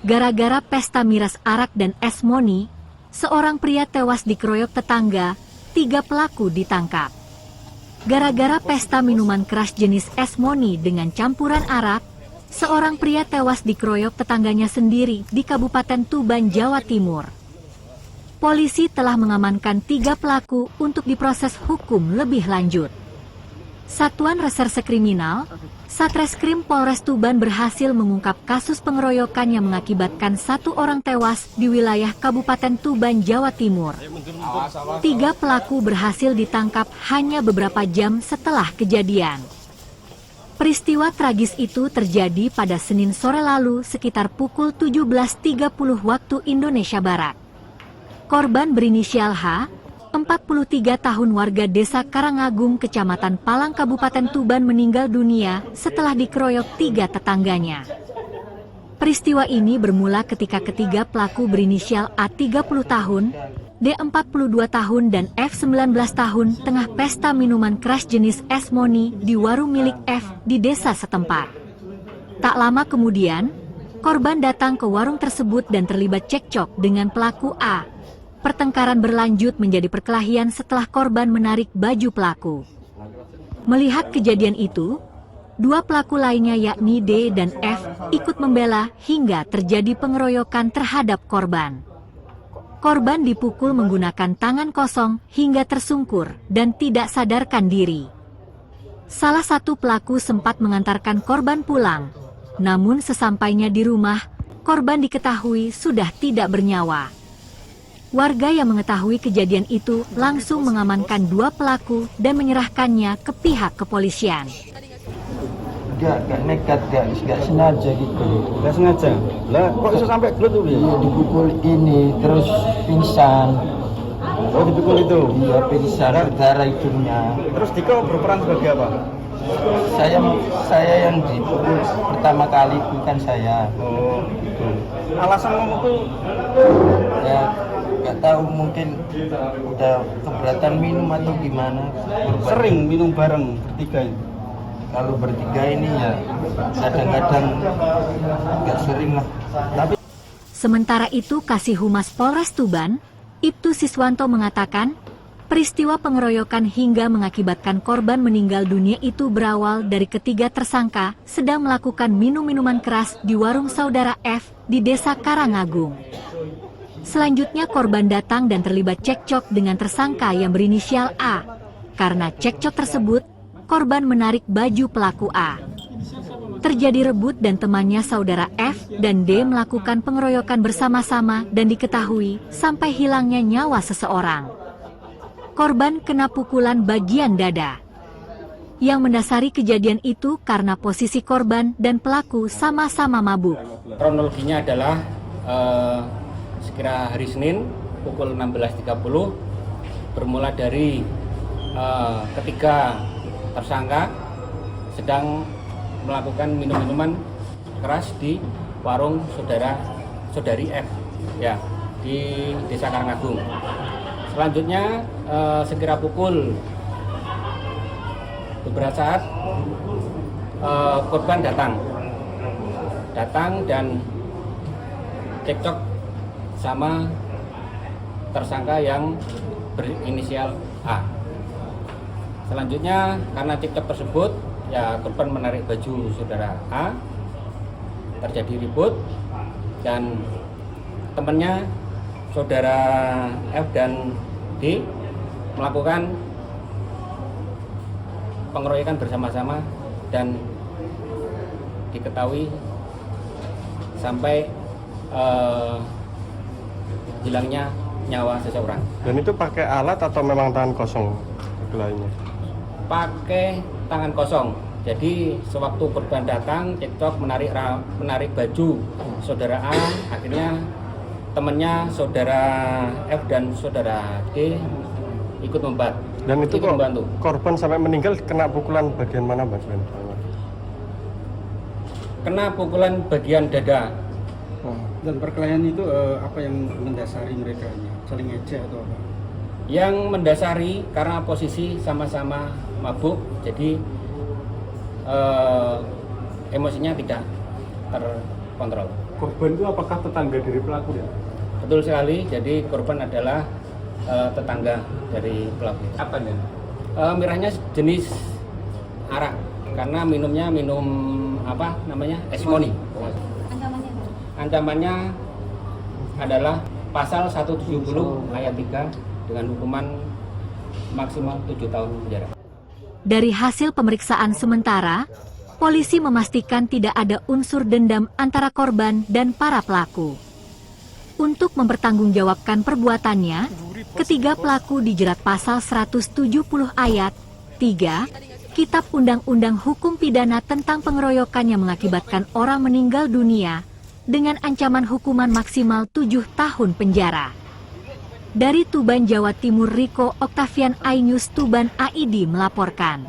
Gara-gara pesta miras arak dan es moni, seorang pria tewas dikeroyok tetangga, 3 pelaku ditangkap. Gara-gara pesta minuman keras jenis es moni dengan campuran arak, seorang pria tewas dikeroyok tetangganya sendiri di Kabupaten Tuban, Jawa Timur. Polisi telah mengamankan 3 pelaku untuk diproses hukum lebih lanjut. Satuan Reserse Kriminal, Satreskrim Polres Tuban berhasil mengungkap kasus pengeroyokan yang mengakibatkan 1 orang tewas di wilayah Kabupaten Tuban, Jawa Timur. 3 pelaku berhasil ditangkap hanya beberapa jam setelah kejadian. Peristiwa tragis itu terjadi pada Senin sore lalu sekitar pukul 17.30 waktu Indonesia Barat. Korban berinisial H, 43 tahun warga desa Karangagung, Kecamatan Palang, Kabupaten Tuban meninggal dunia setelah dikeroyok 3 tetangganya. Peristiwa ini bermula ketika ketiga pelaku berinisial A 30 tahun, D 42 tahun dan F 19 tahun tengah pesta minuman keras jenis es moni di warung milik F di desa setempat. Tak lama kemudian, korban datang ke warung tersebut dan terlibat cekcok dengan pelaku A. Pertengkaran berlanjut menjadi perkelahian setelah korban menarik baju pelaku. Melihat kejadian itu, 2 pelaku lainnya yakni D dan F ikut membela hingga terjadi pengeroyokan terhadap korban. Korban dipukul menggunakan tangan kosong hingga tersungkur dan tidak sadarkan diri. Salah satu pelaku sempat mengantarkan korban pulang, namun sesampainya di rumah, korban diketahui sudah tidak bernyawa. Warga yang mengetahui kejadian itu langsung mengamankan 2 pelaku dan menyerahkannya ke pihak kepolisian. Gak nekat, gak sengaja gitu. Gak sengaja? Lah kok bisa sampai gelut tuh ya? Iya, dipukul ini, terus pingsan. Oh dipukul itu? Iya, pingsan, berdarah hidungnya. Terus Diko berperan sebagai apa? Saya yang dipukul pertama kali, bukan saya. Oh gitu. Alasan kamu tuh? Ya, gak tahu, mungkin udah keberatan minum atau gimana. Sering minum bareng bertiga ini? Kalau bertiga ini ya kadang-kadang gak sering lah. Sementara itu Kasih Humas Polres Tuban, Ibtu Siswanto mengatakan, peristiwa pengeroyokan hingga mengakibatkan korban meninggal dunia itu berawal dari ketiga tersangka sedang melakukan minum-minuman keras di warung saudara F di desa Karangagung. Selanjutnya korban datang dan terlibat cekcok dengan tersangka yang berinisial A. Karena cekcok tersebut, korban menarik baju pelaku A. Terjadi rebut dan temannya saudara F dan D melakukan pengeroyokan bersama-sama dan diketahui sampai hilangnya nyawa seseorang. Korban kena pukulan bagian dada. Yang mendasari kejadian itu karena posisi korban dan pelaku sama-sama mabuk. Kronologinya adalah sekira hari Senin pukul 16.30 bermula dari ketiga tersangka sedang melakukan minum-minuman keras di warung saudari F ya di Desa Karangagung. Selanjutnya sekira pukul beberapa saat korban datang dan cekcok sama tersangka yang berinisial A. Selanjutnya karena cekcok tersebut ya korban menarik baju saudara A, terjadi ribut dan temannya saudara F dan D melakukan pengeroyokan bersama-sama dan diketahui sampai hilangnya nyawa seseorang. Dan itu pakai alat atau memang tangan kosong lainnya? Pakai tangan kosong. Jadi sewaktu korban datang cekcok menarik baju saudara A, akhirnya temannya saudara F dan saudara D ikut membantu. Dan itu kok korban sampai meninggal kena pukulan bagian mana, Mas? Kena pukulan bagian dada. Dan perkelahian itu apa yang mendasari mereka? Saling ejek atau apa? Yang mendasari karena posisi sama-sama mabuk, jadi emosinya tidak terkontrol. korban itu apakah tetangga dari pelaku ya? Betul sekali, jadi korban adalah tetangga dari pelaku. Apa nih? Mirahnya jenis arak, karena minum esmoni. Ancamannya adalah pasal 170 ayat 3 dengan hukuman maksimal 7 tahun penjara. Dari hasil pemeriksaan sementara, polisi memastikan tidak ada unsur dendam antara korban dan para pelaku. Untuk mempertanggungjawabkan perbuatannya, ketiga pelaku dijerat pasal 170 ayat 3 Kitab Undang-Undang Hukum Pidana tentang pengeroyokan yang mengakibatkan orang meninggal dunia dengan ancaman hukuman maksimal 7 tahun penjara. Dari Tuban, Jawa Timur, Riko Oktavian, iNews Tuban, AID melaporkan.